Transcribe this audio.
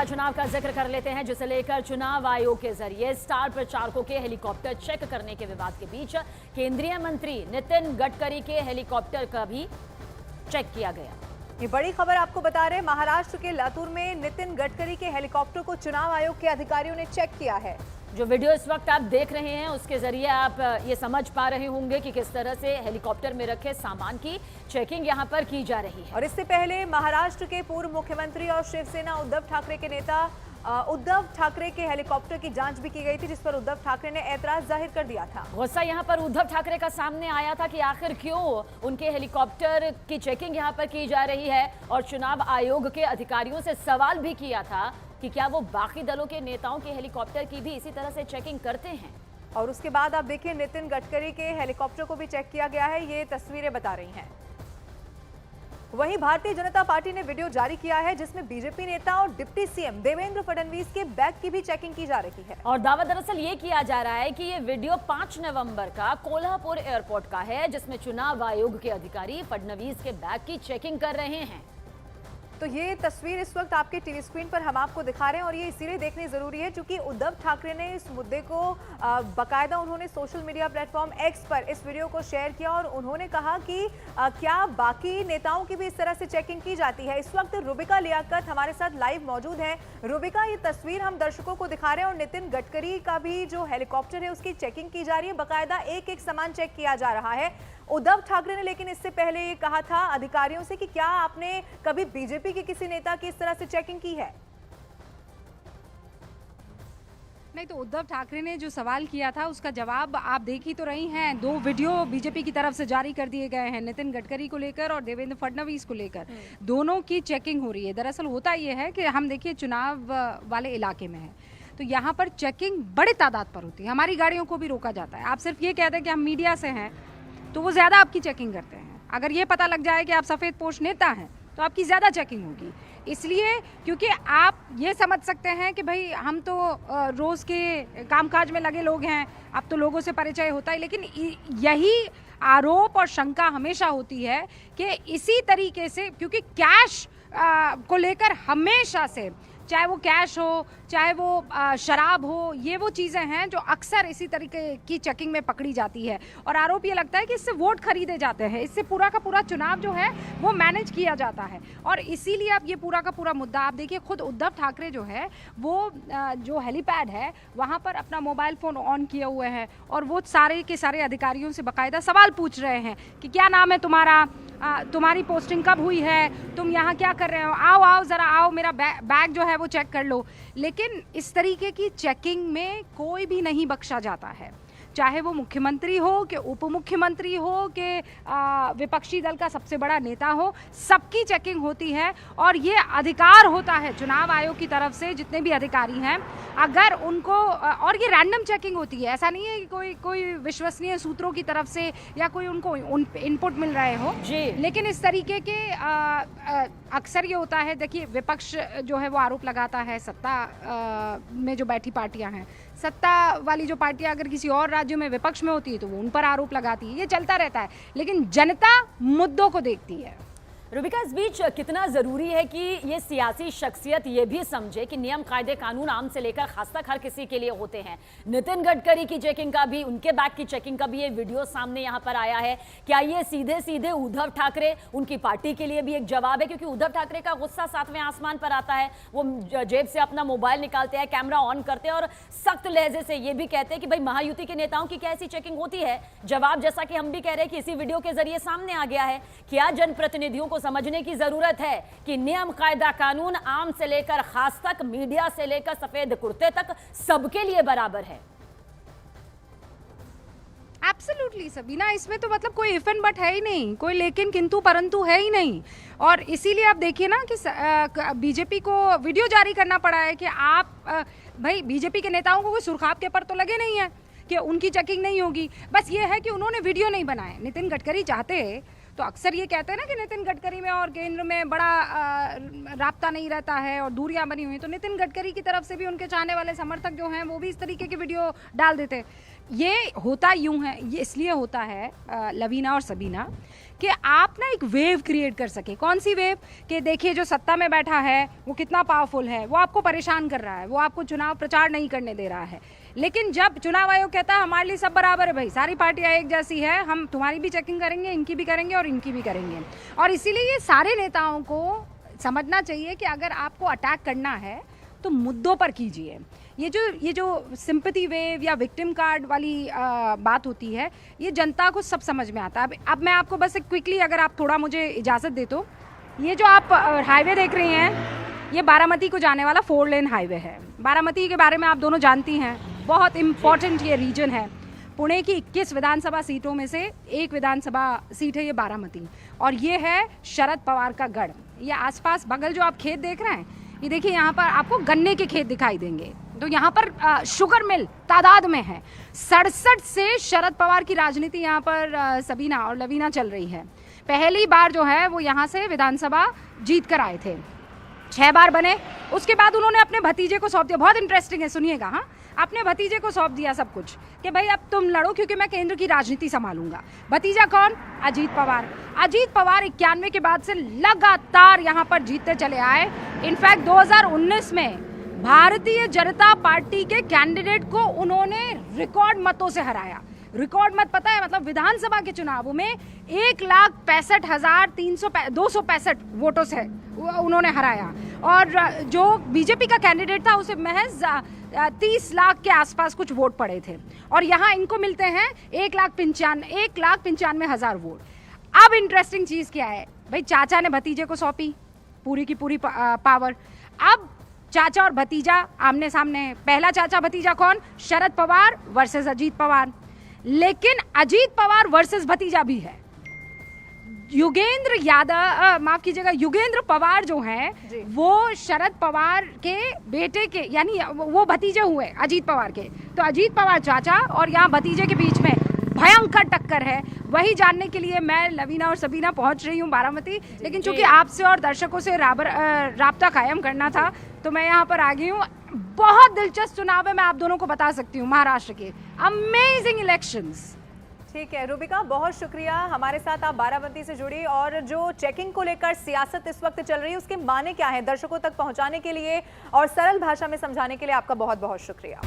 चुनाव का जिक्र कर लेते हैं, जिसे लेकर चुनाव आयोग के जरिए स्टार प्रचारकों के हेलीकॉप्टर चेक करने के विवाद के बीच केंद्रीय मंत्री नितिन गडकरी के हेलीकॉप्टर का भी चेक किया गया। ये बड़ी खबर आपको बता रहे हैं, महाराष्ट्र के लातूर में नितिन गडकरी के हेलीकॉप्टर को चुनाव आयोग के अधिकारियों ने चेक किया है। जो वीडियो इस वक्त आप देख रहे हैं उसके जरिए आप ये समझ पा रहे होंगे कि किस तरह से हेलीकॉप्टर में रखे सामान की चेकिंग यहां पर की जा रही है। और इससे पहले महाराष्ट्र के पूर्व मुख्यमंत्री और शिवसेना उद्धव ठाकरे के नेता उद्धव ठाकरे के हेलीकॉप्टर की जांच भी की गई थी, जिस पर उद्धव ठाकरे ने ऐतराज जाहिर कर दिया था। गुस्सा यहां पर उद्धव ठाकरे का सामने आया था कि आखिर क्यों उनके हेलीकॉप्टर की चेकिंग यहां पर की जा रही है, और चुनाव आयोग के अधिकारियों से सवाल भी किया था कि क्या वो बाकी दलों के नेताओं के हेलीकॉप्टर की भी इसी तरह से चेकिंग करते हैं। और उसके बाद आप देखिए, नितिन गडकरी के हेलीकॉप्टर को भी चेक किया गया है, ये तस्वीरें बता रही हैं। वहीं भारतीय जनता पार्टी ने वीडियो जारी किया है जिसमें बीजेपी नेता और डिप्टी सीएम देवेंद्र फडणवीस के बैग की भी चेकिंग की जा रही है। और दावा दरअसल ये किया जा रहा है कि ये वीडियो 5 नवंबर का कोल्हापुर एयरपोर्ट का है, जिसमें चुनाव आयोग के अधिकारी फडणवीस के बैग की चेकिंग कर रहे हैं। तो ये तस्वीर इस वक्त आपके टीवी स्क्रीन पर हम आपको दिखा रहे हैं, और ये इसीलिए देखनी जरूरी है क्योंकि उद्धव ठाकरे ने इस मुद्दे को बाकायदा उन्होंने सोशल मीडिया प्लेटफॉर्म एक्स पर इस वीडियो को शेयर किया और उन्होंने कहा कि क्या बाकी नेताओं की भी इस तरह से चेकिंग की जाती है। इस वक्त रुबिका लियाकत हमारे साथ लाइव मौजूद है। रुबिका, ये तस्वीर हम दर्शकों को दिखा रहे हैं और नितिन गडकरी का भी जो हेलीकॉप्टर है उसकी चेकिंग की जा रही है, बाकायदा एक एक सामान चेक किया जा रहा है। उद्धव ठाकरे ने लेकिन इससे पहले ये कहा था अधिकारियों से कि क्या आपने कभी बीजेपी के किसी नेता की इस तरह से चेकिंग की है? नहीं, तो उद्धव ठाकरे ने जो सवाल किया था उसका जवाब आप देख ही तो रही हैं। 2 वीडियो बीजेपी की तरफ से जारी कर दिए गए हैं, नितिन गडकरी को लेकर और देवेंद्र फडणवीस को लेकर। दोनों की चेकिंग हो रही है। दरअसल होता यह है कि हम देखिए चुनाव वाले इलाके में है तो यहाँ पर चेकिंग बड़े तादाद पर होती है। हमारी गाड़ियों को भी रोका जाता है। आप सिर्फ ये कहते हैं कि हम मीडिया से हैं तो वो ज़्यादा आपकी चेकिंग करते हैं। अगर ये पता लग जाए कि आप सफ़ेद पोश नेता हैं तो आपकी ज़्यादा चेकिंग होगी, इसलिए क्योंकि आप ये समझ सकते हैं कि भाई हम तो रोज़ के कामकाज में लगे लोग हैं, अब तो लोगों से परिचय होता है। लेकिन यही आरोप और शंका हमेशा होती है कि इसी तरीके से, क्योंकि कैश को लेकर हमेशा से, चाहे वो कैश हो चाहे वो शराब हो, ये वो चीज़ें हैं जो अक्सर इसी तरीके की चेकिंग में पकड़ी जाती है। और आरोप ये लगता है कि इससे वोट खरीदे जाते हैं, इससे पूरा का पूरा चुनाव जो है वो मैनेज किया जाता है। और इसीलिए अब ये पूरा का पूरा मुद्दा आप देखिए, खुद उद्धव ठाकरे जो है वो जो हेलीपैड है वहाँ पर अपना मोबाइल फ़ोन ऑन किए हुए हैं और वो सारे के सारे अधिकारियों से बाकायदा सवाल पूछ रहे हैं कि क्या नाम है तुम्हारा, तुम्हारी पोस्टिंग कब हुई है, तुम यहाँ क्या कर रहे हो, आओ आओ ज़रा आओ, मेरा बैग जो है वो चेक कर लो। लेकिन इस तरीके की चेकिंग में कोई भी नहीं बख्शा जाता है, चाहे वो मुख्यमंत्री हो कि उप मुख्यमंत्री हो कि विपक्षी दल का सबसे बड़ा नेता हो, सबकी चेकिंग होती है। और ये अधिकार होता है चुनाव आयोग की तरफ से, जितने भी अधिकारी हैं अगर उनको, और ये रैंडम चेकिंग होती है, ऐसा नहीं है कि कोई विश्वसनीय सूत्रों की तरफ से या कोई उनको इनपुट मिल रहे हो जी। लेकिन इस तरीके के अक्सर ये होता है, देखिए विपक्ष जो है वो आरोप लगाता है, सत्ता में जो बैठी पार्टियां हैं, सत्ता वाली जो पार्टियां अगर किसी और राज्यों में विपक्ष में होती है तो वो उन पर आरोप लगाती है, ये चलता रहता है। लेकिन जनता मुद्दों को देखती है। रुबिका, इस बीच कितना जरूरी है कि ये सियासी शख्सियत ये भी समझे कि नियम कायदे कानून आम से लेकर खास तक हर किसी के लिए होते हैं। नितिन गडकरी की चेकिंग का भी, उनके बैग की चेकिंग का भी ये वीडियो सामने यहाँ पर आया है। क्या ये सीधे सीधे उद्धव ठाकरे, उनकी पार्टी के लिए भी एक जवाब है? क्योंकि उद्धव ठाकरे का गुस्सा 7वें आसमान पर आता है, वो जेब से अपना मोबाइल निकालते हैं, कैमरा ऑन करते हैं और सख्त लहजे से ये भी कहते हैं कि भाई महायुति के नेताओं की क्या ऐसी चेकिंग होती है? जवाब जैसा कि हम भी कह रहे हैं कि इसी वीडियो के जरिए सामने आ गया है। क्या जनप्रतिनिधियों को समझने की जरूरत है कि नियम कायदा कानून आम से लेकर खास तक, मीडिया से लेकर सफेद कुर्ते तक सबके लिए बराबर है? एब्सोल्युटली सबीना, इसमें तो मतलब कोई इफ एंड बट है ही नहीं, कोई लेकिन किंतु परंतु है ही नहीं। और इसीलिए आप देखिए ना कि बीजेपी को वीडियो जारी करना पड़ा है कि आप भाई बीजेपी के नेताओं को कोई सुर्खाब के पर तो लगे नहीं है कि उनकी चेकिंग नहीं होगी। बस ये है कि उन्होंने वीडियो नहीं बनाए। नितिन गडकरी चाहते तो अक्सर ये कहते हैं ना कि नितिन गडकरी में और केंद्र में बड़ा राब्ता नहीं रहता है और दूरियां बनी हुई हैं, तो नितिन गडकरी की तरफ से भी उनके चाहने वाले समर्थक जो हैं वो भी इस तरीके की वीडियो डाल देते हैं। ये होता यूं है, ये इसलिए होता है लवीना और सबीना कि आप ना एक वेव क्रिएट कर सके। कौन सी वेव? कि देखिए जो सत्ता में बैठा है वो कितना पावरफुल है, वो आपको परेशान कर रहा है, वो आपको चुनाव प्रचार नहीं करने दे रहा है। लेकिन जब चुनाव आयोग कहता है हमारे लिए सब बराबर है भाई, सारी पार्टियां एक जैसी है, हम तुम्हारी भी चेकिंग करेंगे, इनकी भी करेंगे और इनकी भी करेंगे। और इसीलिए ये सारे नेताओं को समझना चाहिए कि अगर आपको अटैक करना है तो मुद्दों पर कीजिए। ये जो सिंपैथी वेव या विक्टिम कार्ड वाली बात होती है, ये जनता को सब समझ में आता है। अब मैं आपको बस एक क्विकली, अगर आप थोड़ा मुझे इजाज़त दे तो, ये जो आप हाईवे देख रही हैं, ये बारामती को जाने वाला 4 लेन हाईवे है। बारामती के बारे में आप दोनों जानती हैं, बहुत इम्पॉर्टेंट ये रीजन है। पुणे की 21 विधानसभा सीटों में से एक विधानसभा सीट है ये बारामती, और ये है शरद पवार का गढ़। ये आसपास बगल जो आप खेत देख रहे हैं, ये देखिए यहाँ पर आपको गन्ने के खेत दिखाई देंगे। तो यहाँ पर शुगर मिल तादाद में है। 67 से शरद पवार की राजनीति यहाँ पर सबीना और लवीना चल रही है। पहली बार जो है वो यहाँ से विधानसभा जीत कर आए थे, 6 बार बने। उसके बाद उन्होंने अपने भतीजे को सौंप दिया। बहुत इंटरेस्टिंग है, सुनिएगा। हाँ, अपने भतीजे को सौंप दिया सब कुछ कि भाई अब तुम लड़ो क्योंकि मैं केंद्र की राजनीति संभालूंगा। भतीजा कौन? अजीत पवार। अजीत पवार 91 के बाद से लगातार यहाँ पर जीतते चले आए। इनफैक्ट 2019 में भारतीय जनता पार्टी के कैंडिडेट को उन्होंने रिकॉर्ड मतों से हराया। रिकॉर्ड मत पता है, मतलब विधानसभा के चुनावों में 1,65,265 वोटों से उन्होंने हराया। और जो बीजेपी का कैंडिडेट था उसे महज 30 लाख के आसपास कुछ वोट पड़े थे, और यहाँ इनको मिलते हैं 1,95,000 वोट। अब इंटरेस्टिंग चीज़ क्या है भाई, चाचा ने भतीजे को सौंपी पूरी की पूरी पावर। अब चाचा और भतीजा आमने सामने। पहला चाचा भतीजा कौन? शरद पवार वर्सेस अजीत पवार। लेकिन अजीत पवार वर्सेस भतीजा भी है। युगेंद्र यादव, माफ कीजिएगा, युगेंद्र पवार जो हैं वो शरद पवार के बेटे के, यानी वो भतीजे हुए अजीत पवार के। तो अजीत पवार चाचा और यहाँ भतीजे के बीच में भयंकर टक्कर है। वही जानने के लिए मैं, लवीना और सबीना पहुंच रही हूँ बारामती। लेकिन चूंकि आपसे और दर्शकों से राब्ता कायम करना था तो मैं यहाँ पर आ गई हूँ। बहुत दिलचस्प चुनाव है, मैं आप दोनों को बता सकती हूँ, महाराष्ट्र के अमेजिंग इलेक्शंस। ठीक है रूबिका, बहुत शुक्रिया हमारे साथ आप बारामती से जुड़ी, और जो चेकिंग को लेकर सियासत इस वक्त चल रही है उसके माने क्या है दर्शकों तक पहुंचाने के लिए और सरल भाषा में समझाने के लिए आपका बहुत बहुत शुक्रिया।